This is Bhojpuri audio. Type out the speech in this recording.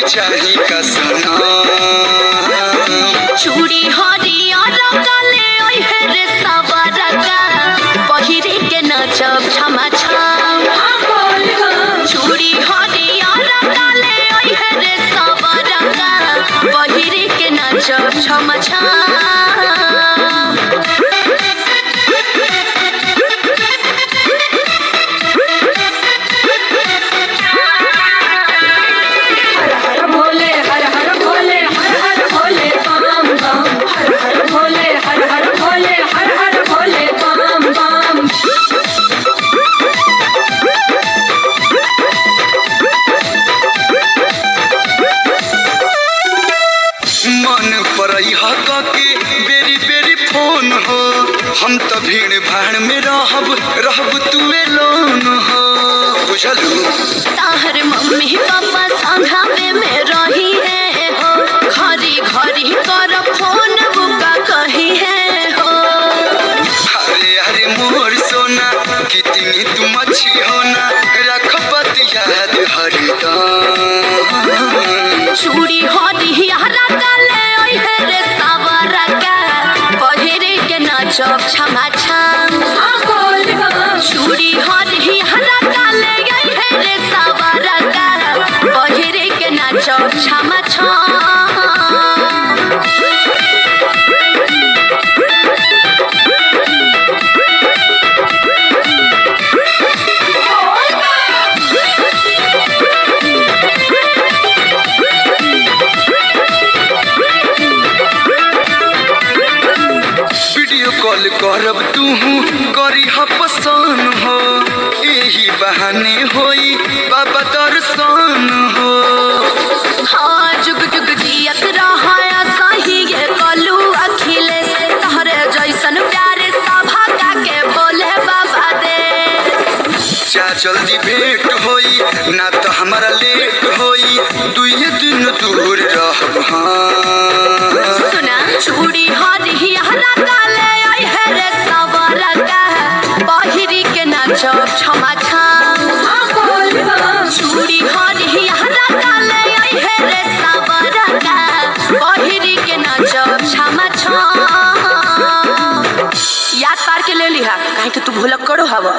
चाही का सना चूड़ी हरियर काले ओहे रे सवरका पहिरे के नाचब छमा छम चूड़ी हरियर काले ओहे रे सवरका पहिरे के नाचब छमा छम बेरी बेरी फोन हो हम तो भीड़ भाड़ में रहब तुए लोन हो बुझलू ताहर मम्मी पापा संघावे में रही है हो घरी घरी कर फोन बुका कही है हो अरे अरे मोर सोना कितनी तुम अच्छी हो ना रख बात याद हरदम चूड़ी हरियर काले ओहे रे सवरका पहिरे के नाचब छमा छम चूड़ी हरियर काले ओहे रे सवरका पहिरे के नाचब छमा छम कॉल करब तू करी पसंद हो यही बहाने होई बाबा दर्शन हो हाँ जुग जुग जियत रहा सही ये कलू अखिलेश तहरे जैसन प्यारे सभा का के बोले बाबा दे चा जल्दी भेंट होई ना तो हमारा लेट होई दुए दिन दूर रहब हाँ सुना चूड़ी हरियर काले ओहे रे सवरका पहिरी के नाचब छमा छम चूड़ी हरियर काले ओहे रे सवरका पहिरी के नाचब छमा छम याद पार के ले लिहा काहे कि तू भूलक करो हवा।